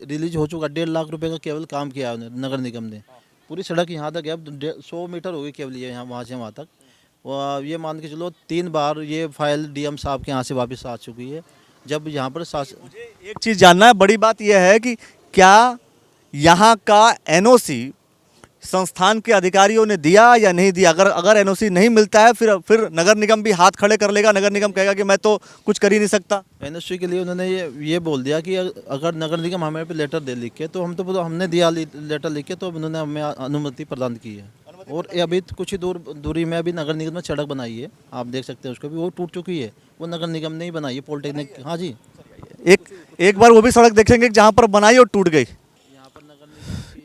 रिलीज हो चुका, 1.5 लाख रुपए का केवल काम किया है नगर निगम ने। पूरी सड़क यहाँ तक है, अब 100 मीटर हो गई केवल ये, यहाँ वहाँ से वहाँ तक। ये मान के चलो 3 बार ये फाइल डीएम साहब के यहाँ से वापस आ चुकी है। जब यहाँ पर मुझे एक चीज़ जानना है, बड़ी बात यह है कि क्या यहाँ का एनओसी संस्थान के अधिकारियों ने दिया या नहीं दिया? अगर एनओसी नहीं मिलता है, फिर नगर निगम भी हाथ खड़े कर लेगा, नगर निगम कहेगा कि मैं तो कुछ कर ही नहीं सकता। एनओसी के लिए उन्होंने ये बोल दिया कि अगर नगर निगम हमें पे लेटर दे लिख के, तो हम तो हमने दिया लेटर लिख के, तो उन्होंने हमें अनुमति प्रदान की है। और ये अभी कुछ ही दूरी में अभी नगर निगम ने सड़क बनाई है, आप देख सकते हैं उसको भी, वो टूट चुकी है। वो नगर निगम ने ही बनाई है, पॉलिटेक्निक। हाँ जी, एक बार वो भी सड़क देखेंगे जहाँ पर बनाई और टूट गई।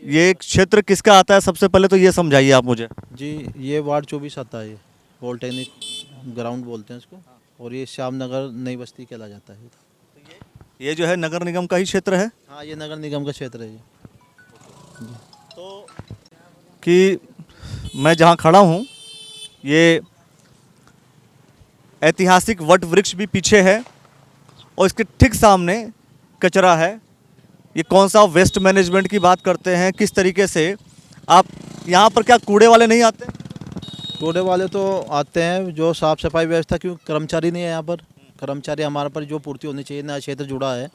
ये क्षेत्र किसका आता है सबसे पहले तो ये समझाइए आप मुझे। जी, ये वार्ड 24 आता है, पॉलिटेक्निक ग्राउंड बोलते हैं इसको, और ये श्याम नगर नई बस्ती कहला जाता है। ये जो है नगर निगम का ही क्षेत्र है। हाँ, ये नगर निगम का क्षेत्र है। तो कि मैं जहाँ खड़ा हूँ, ये ऐतिहासिक वट वृक्ष भी पीछे है और इसके ठीक सामने कचरा है। ये कौन सा वेस्ट मैनेजमेंट की बात करते हैं? किस तरीके से आप यहाँ पर, क्या कूड़े वाले नहीं आते? कूड़े वाले तो आते हैं, जो साफ़ सफाई व्यवस्था, क्यों कर्मचारी नहीं है यहाँ पर। कर्मचारी हमारे पर जो पूर्ति होनी चाहिए, नया क्षेत्र जुड़ा है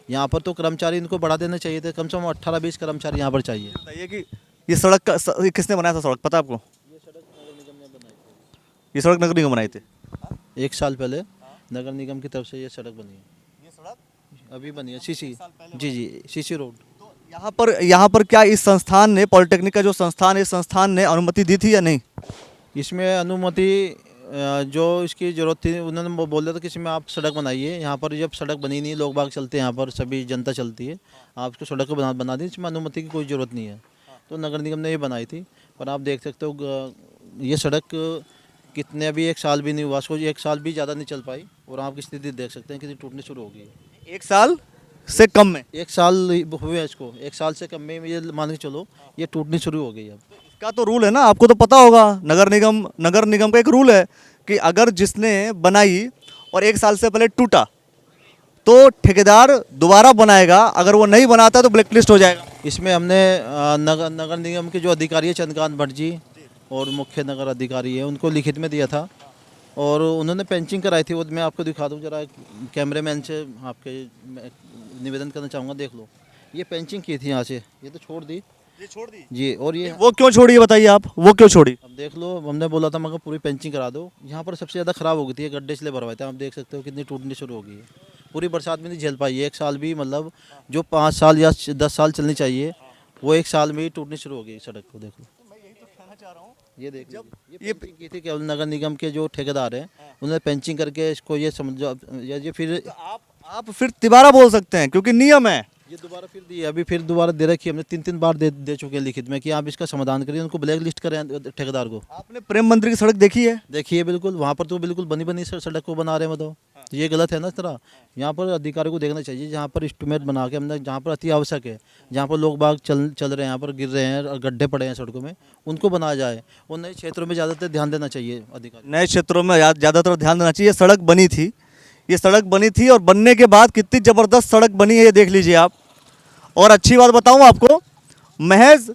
यहाँ पर, तो कर्मचारी इनको बढ़ा देना चाहिए थे। कम से कम 18-20 कर्मचारी यहाँ पर चाहिए। बताइए कि ये सड़क का ये किसने बनाया था? सड़क पता है आपको? ये सड़क नगर निगम ने बनाई थी। ये सड़क नगर निगम बनाई थी 1 साल पहले नगर निगम की तरफ से ये सड़क बनी है। ये सड़क अभी बनी है सीसी, जी, सीसी रोड। तो यहाँ पर क्या इस संस्थान ने, पॉलिटेक्निक का जो संस्थान है, इस संस्थान ने अनुमति दी थी या नहीं? इसमें अनुमति जो इसकी ज़रूरत थी, उन्होंने बोल दिया था कि इसमें आप सड़क बनाइए। यहाँ पर जब सड़क बनी नहीं, लोग बाग चलते हैं यहाँ पर, सभी जनता चलती है, आप इसको सड़क को बना दी, इसमें अनुमति की कोई ज़रूरत नहीं है। तो नगर निगम ने ये बनाई थी। पर आप देख सकते हो ये सड़क कितने, अभी 1 साल भी नहीं हुआ उसको, 1 साल भी ज़्यादा नहीं चल पाई, और आपकी स्थिति देख सकते हैं कितनी टूटनी शुरू हो गई है। 1 साल से कम में? 1 साल हुए इसको, 1 साल से कम में ये मान के चलो ये टूटनी शुरू हो गई। अब इसका तो रूल है ना, आपको तो पता होगा। नगर निगम का एक रूल है कि अगर जिसने बनाई और 1 साल से पहले टूटा तो ठेकेदार दोबारा बनाएगा, अगर वो नहीं बनाता तो ब्लैकलिस्ट हो जाएगा। इसमें हमने नगर निगम के जो अधिकारी है, चंद्रकांत भट्ट जी, और मुख्य नगर अधिकारी है, उनको लिखित में दिया था, और उन्होंने पेंचिंग कराई थी। वो मैं आपको दिखा दूँ जरा, कैमरेमैन से आपके निवेदन करना चाहूँगा, देख लो, ये पेंचिंग की थी यहाँ से, ये तो छोड़ दी, ये छोड़ दी जी। और ये वो क्यों छोड़ी, बताइए आप, वो क्यों छोड़ी? अब देख लो, हमने बोला था मगर पूरी पेंचिंग करा दो। यहाँ पर सबसे ज़्यादा ख़राब हो गई थी, ये गड्ढे इसलिए भरवाए थे। आप देख सकते हो कितनी टूटनी शुरू हो गई है। पूरी बरसात में नहीं झेल पाई है। 1 साल भी, मतलब जो 5 साल या 10 साल चलनी चाहिए, वो 1 साल में ही टूटनी शुरू हो गई सड़क को। देख लो, ये देख लो, ये पेंचिंग की थी केवल नगर निगम के जो ठेकेदार हैं, उन्होंने पेंचिंग करके इसको ये समझो, ये फिर आप फिर दोबारा बोल सकते हैं क्योंकि नियम है। ये दोबारा फिर दी, अभी फिर दोबारा दे रखी, हमने 3-3 बार दे चुके हैं लिखित में कि आप इसका समाधान करिए, उनको ब्लैक लिस्ट करें ठेकेदार को। आपने प्रेम मंदिर की सड़क देखी है? देखिए, बिल्कुल वहाँ पर तो बिल्कुल बनी सड़क को बना रहे हैं, बताओ, तो ये गलत है ना। इस तरह यहाँ पर अधिकारियों को देखना चाहिए, जहाँ पर एस्टिमेट बना के हमने, जहाँ पर अति आवश्यक है, जहाँ पर लोग बाग चल रहे हैं, यहाँ पर गिर रहे हैं और गड्ढे पड़े हैं सड़कों में, उनको बनाया जाए। और नए क्षेत्रों में ज़्यादातर ध्यान देना चाहिए अधिकारी, नए क्षेत्रों में ज़्यादातर ध्यान देना चाहिए। सड़क बनी थी, ये सड़क बनी थी, और बनने के बाद कितनी ज़बरदस्त सड़क बनी है, ये देख लीजिए आप। और अच्छी बात बताऊं आपको, महज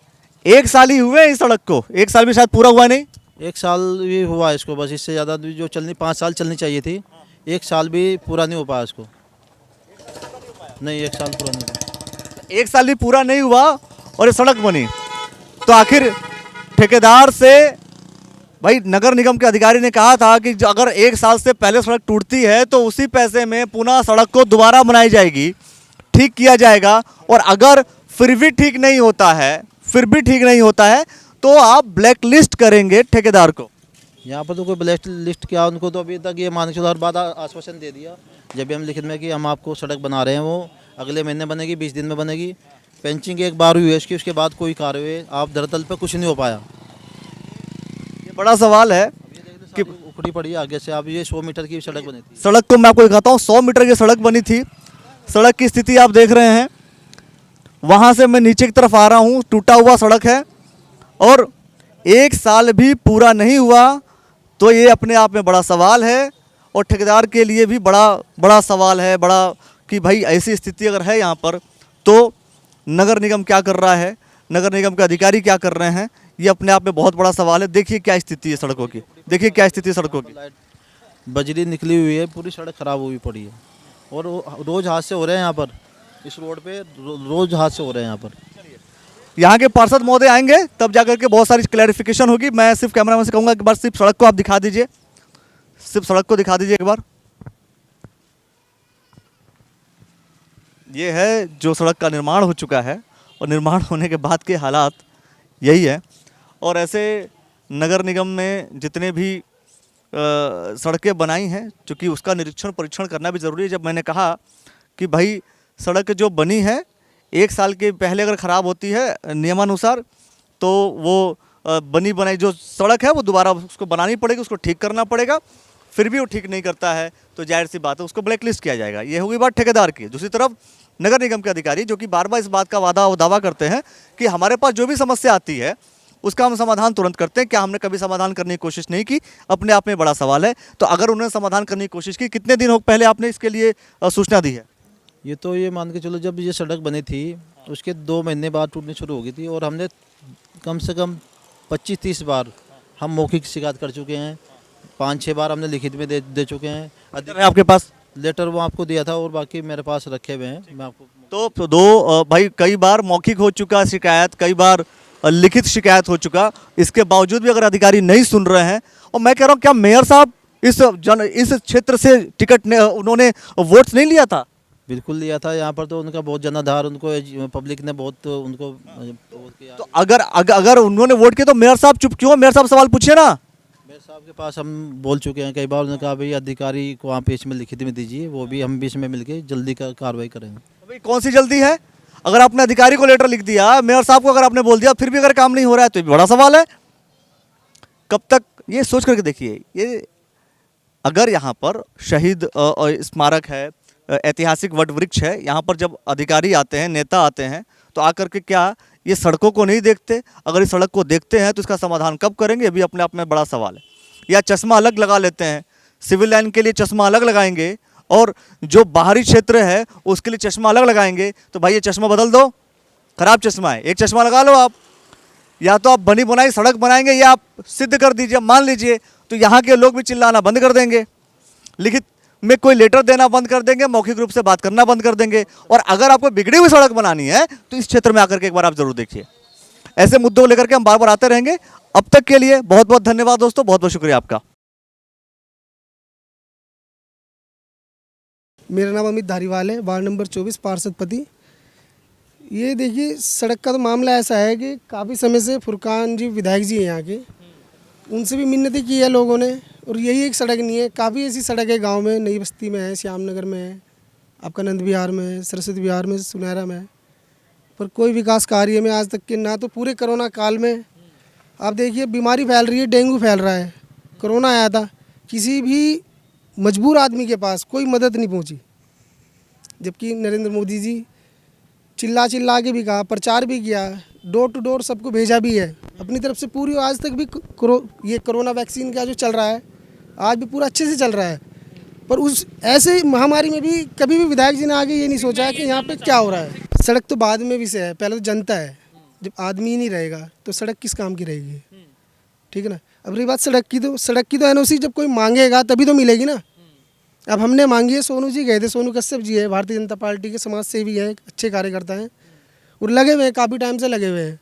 1 साल ही हुए इस सड़क को, 1 साल भी शायद पूरा हुआ नहीं। 1 साल भी हुआ इसको, बस इससे ज़्यादा जो चलनी 5 साल चलनी चाहिए थी, 1 साल भी पूरा नहीं हो पाया इसको। नहीं, 1 साल पूरा नहीं हुआ, 1 साल भी पूरा नहीं हुआ और ये सड़क बनी। तो आखिर ठेकेदार से भाई नगर निगम के अधिकारी ने कहा था कि अगर 1 साल से पहले सड़क टूटती है तो उसी पैसे में पुनः सड़क को दोबारा बनाई जाएगी, ठीक किया जाएगा, और अगर फिर भी ठीक नहीं होता है तो आप ब्लैक लिस्ट करेंगे ठेकेदार को। यहाँ पर तो कोई ब्लैक लिस्ट क्या, उनको तो अभी तक ये मान के चलो हर बात आश्वासन दे दिया। जब भी हम लिखित में कि हम आपको सड़क बना रहे हैं, वो अगले महीने बनेगी, 20 दिन में बनेगी। पेंचिंग एक बार हुई है इसकी, उसके बाद कोई कार्य आप धरातल पे कुछ नहीं हो पाया। ये बड़ा सवाल है कि उखड़ी पड़ी है आगे से। आप ये 100 मीटर की सड़क बनी थी। सड़क को मैं आपको दिखाता हूँ, 100 मीटर की सड़क बनी थी। सड़क की स्थिति आप देख रहे हैं, वहाँ से मैं नीचे की तरफ आ रहा हूँ, टूटा हुआ सड़क है और 1 साल भी पूरा नहीं हुआ। तो ये अपने आप में बड़ा सवाल है और ठेकेदार के लिए भी बड़ा सवाल है, कि भाई ऐसी स्थिति अगर है यहाँ पर तो नगर निगम क्या कर रहा है, नगर निगम के अधिकारी क्या कर रहे हैं, ये अपने आप में बहुत बड़ा सवाल है। देखिए क्या स्थिति है सड़कों की, देखिए क्या स्थिति है सड़कों की। बजरी निकली हुई है, पूरी सड़क खराब हुई पड़ी है और रोज़ हादसे हो रहे हैं यहाँ पर। इस रोड पे रोज़ हादसे हो रहे हैं यहाँ पर। यहाँ के पार्षद महोदय आएंगे तब जाकर के बहुत सारी क्लैरिफिकेशन होगी। मैं सिर्फ कैमरामैन से कहूँगा एक बार सिर्फ सड़क को आप दिखा दीजिए, सिर्फ सड़क को दिखा दीजिए एक बार। ये है जो सड़क का निर्माण हो चुका है और निर्माण होने के बाद के हालात यही है। और ऐसे नगर निगम में जितने भी सड़कें बनाई हैं, चूँकि उसका निरीक्षण परीक्षण करना भी ज़रूरी है। जब मैंने कहा कि भाई सड़क जो बनी है 1 साल के पहले अगर ख़राब होती है नियमानुसार तो वो बनी बनाई जो सड़क है वो दोबारा उसको बनानी पड़ेगी, उसको ठीक करना पड़ेगा। फिर भी वो ठीक नहीं करता है तो जाहिर सी बात है उसको ब्लैक लिस्ट किया जाएगा। ये होगी बात ठेकेदार की। दूसरी तरफ नगर निगम के अधिकारी जो कि बार बार इस बात का दावा करते हैं कि हमारे पास जो भी समस्या आती है उसका हम समाधान तुरंत करते हैं। क्या हमने कभी समाधान करने की कोशिश नहीं की, अपने आप में बड़ा सवाल है। तो अगर उन्होंने समाधान करने की कोशिश की, कितने दिन पहले आपने इसके लिए सूचना दी है? ये तो ये मान के चलो जब ये सड़क बनी थी उसके 2 महीने बाद टूटनी शुरू हो गई थी और हमने कम से कम 25-30 बार हम मौखिक शिकायत कर चुके हैं। 5-6 बार हमने लिखित में दे चुके हैं। आपके पास लेटर वो आपको दिया था और बाकी मेरे पास रखे हुए हैं। मैं आपको तो दो भाई कई बार मौखिक हो चुका शिकायत, कई बार लिखित शिकायत हो चुका, इसके बावजूद भी अगर अधिकारी नहीं सुन रहे हैं। और मैं कह रहा हूँ क्या मेयर साहब इस क्षेत्र से टिकट उन्होंने वोट्स नहीं लिया था? बिल्कुल लिया था। यहाँ पर तो उनका बहुत जनाधार, उनको पब्लिक ने बहुत उनको वोट किया। तो अगर उन्होंने वोट किया तो मेयर साहब चुप क्यों? मेयर साहब सवाल पूछिए ना। मेयर साहब के पास हम बोल चुके हैं कई बार। उन्होंने कहा भाई अधिकारी को आप इसमें लिखित में दीजिए, वो भी हम बीच में मिलके जल्दी का कार्रवाई करेंगे। भाई कौन सी जल्दी है? अगर आपने अधिकारी को लेटर लिख दिया, मेयर साहब को अगर आपने बोल दिया, फिर भी अगर काम नहीं हो रहा है तो बड़ा सवाल है। कब तक ये सोच करके देखिए, ये अगर यहाँ पर शहीद स्मारक है, ऐतिहासिक वट वृक्ष है, यहाँ पर जब अधिकारी आते हैं, नेता आते हैं तो आकर के क्या ये सड़कों को नहीं देखते? अगर इस सड़क को देखते हैं तो इसका समाधान कब करेंगे? ये भी अपने आप में बड़ा सवाल है। या चश्मा अलग लगा लेते हैं, सिविल लाइन के लिए चश्मा अलग लगाएंगे और जो बाहरी क्षेत्र है उसके लिए चश्मा अलग लगाएंगे। तो भाई ये चश्मा बदल दो, खराब चश्मा है, एक चश्मा लगा लो आप। या तो आप बनी बनाई सड़क बनाएंगे या आप सिद्ध कर दीजिए, मान लीजिए, तो यहाँ के लोग भी चिल्लाना बंद कर देंगे, लिखित में कोई लेटर देना बंद कर देंगे, मौखिक रूप से बात करना बंद कर देंगे। और अगर आपको बिगड़ी हुई सड़क बनानी है तो इस क्षेत्र में आकर के एक बार आप जरूर देखिए। ऐसे मुद्दों को लेकर के हम बार बार आते रहेंगे। अब तक के लिए बहुत बहुत धन्यवाद दोस्तों, बहुत बहुत शुक्रिया आपका। मेरा नाम अमित धारीवाल है, वार्ड नंबर 24 पार्षद पति। ये देखिए सड़क का तो मामला ऐसा है कि काफ़ी समय से फुरकान जी विधायक जी हैं यहाँ के, उनसे भी मिन्नतें की है लोगों ने। और यही एक सड़क नहीं है, काफ़ी ऐसी सड़क है गांव में, नई बस्ती में है, श्याम नगर में है, आपका नंद विहार में है, सरस्वती विहार में, सुनहरा में है, पर कोई विकास कार्य में आज तक के ना। तो पूरे कोरोना काल में आप देखिए बीमारी फैल रही है, डेंगू फैल रहा है, कोरोना आया था, किसी भी मजबूर आदमी के पास कोई मदद नहीं पहुंची। जबकि नरेंद्र मोदी जी चिल्ला के भी कहा, प्रचार भी किया, डोर टू डोर सबको भेजा भी है अपनी तरफ से पूरी। आज तक भी ये कोरोना वैक्सीन का जो चल रहा है आज भी पूरा अच्छे से चल रहा है। पर उस ऐसे महामारी में भी कभी भी विधायक जी ने आगे ये नहीं सोचा है कि यहाँ पे क्या हो रहा है। सड़क तो बाद में भी से है, पहले तो जनता है। जब आदमी ही नहीं रहेगा तो सड़क किस काम की रहेगी? ठीक है ना। अब रही बात सड़क की तो एनओसी जब कोई मांगेगा तभी तो मिलेगी ना। अब हमने मांगी है, सोनू जी गए थे, सोनू कश्यप जी है, भारतीय जनता पार्टी के समाज सेवी हैं, अच्छे कार्यकर्ता हैं और लगे हुए हैं, काफ़ी टाइम से लगे हुए हैं।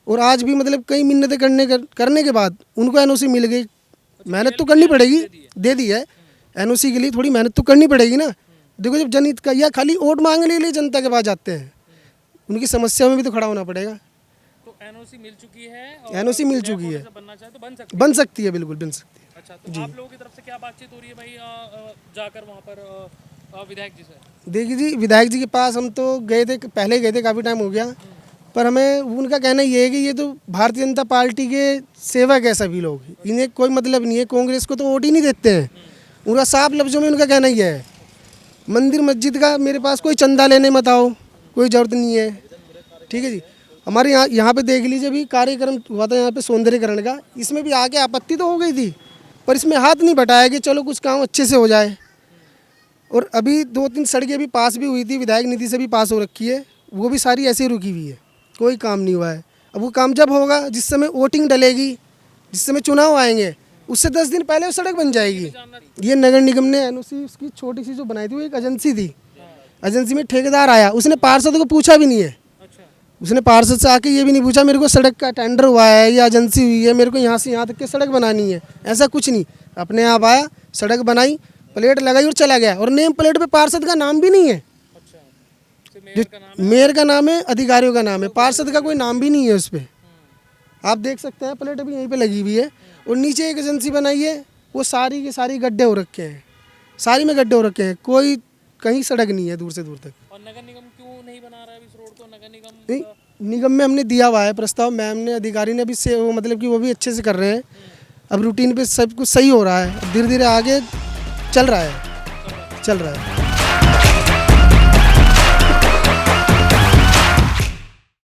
और आज भी मतलब कई मिन्नतें करने के बाद उनको एनओसी मिल गई। मेहनत तो करनी पड़ेगी, दे दी है एनओसी के लिए, थोड़ी मेहनत तो करनी पड़ेगी ना। देखो जब जनहित का या खाली वोट मांगने के लिए जनता के पास जाते हैं, उनकी समस्या में भी तो खड़ा होना पड़ेगा। तो एनओसी मिल चुकी है, एनओसी मिल चुकी है, बनना चाहे तो बन सकती है, बिल्कुल बन सकती है। अच्छा, तो आप लोगों की तरफ से क्या बातचीत हो रही है भाई जाकर वहाँ पर विधायक जी से? देखिए जी, विधायक जी के पास हम तो गए थे, पहले गए थे, काफ़ी टाइम हो गया, पर हमें उनका कहना ये है कि ये तो भारतीय जनता पार्टी के सेवक है सभी लोग, इन्हें कोई मतलब नहीं है, कांग्रेस को तो वोट ही नहीं देते हैं। उनका साफ लफ्ज़ों में उनका कहना ही है, मंदिर मस्जिद का मेरे पास कोई चंदा लेने मत आओ, कोई ज़रूरत नहीं है। ठीक है जी। हमारे यहाँ पे देख लीजिए, अभी कार्यक्रम हुआ था यहाँ पे सौंदर्यीकरण का, इसमें भी आके आपत्ति तो हो गई थी, पर इसमें हाथ नहीं बटाया कि चलो कुछ काम अच्छे से हो जाए। और अभी 2-3 सड़कें भी पास भी हुई थी, विधायक निधि से भी पास हो रखी है, वो भी सारी ऐसे ही रुकी हुई है, कोई काम नहीं हुआ है। अब वो काम जब होगा, जिस समय वोटिंग डलेगी, जिस समय चुनाव आएंगे, उससे 10 दिन पहले वो सड़क बन जाएगी। ये नगर निगम ने एनओसी उसकी छोटी सी जो बनाई थी, वो एक एजेंसी थी, एजेंसी में ठेकेदार आया, उसने पार्षद को पूछा भी नहीं है। उसने पार्षद से आके ये भी नहीं पूछा मेरे को सड़क का टेंडर हुआ है या एजेंसी हुई है, मेरे को यहाँ से यहाँ तक की सड़क बनानी है, ऐसा कुछ नहीं। अपने आप आया, सड़क बनाई, प्लेट लगाई और चला गया। और नेम प्लेट पे पार्षद का नाम भी नहीं है, मेयर का नाम है, अधिकारियों का नाम है, पार्षद का कोई नाम भी नहीं है उस पर। आप देख सकते हैं, प्लेट अभी यहीं पे लगी हुई है। और नीचे एक एजेंसी बनाई है, वो सारी के सारी गड्ढे हो रखे हैं, सारी में गड्ढे हो रखे हैं, कोई कहीं सड़क नहीं है दूर से दूर तक। और नगर निगम क्यों नहीं बना रहा है इस रोड को? नगर निगम नहीं, निगम में हमने दिया हुआ है प्रस्ताव, मैम ने, अधिकारी ने भी से वो मतलब कि वो भी अच्छे से कर रहे हैं। अब रूटीन पे सब कुछ सही हो रहा है, धीरे धीरे आगे चल रहा है।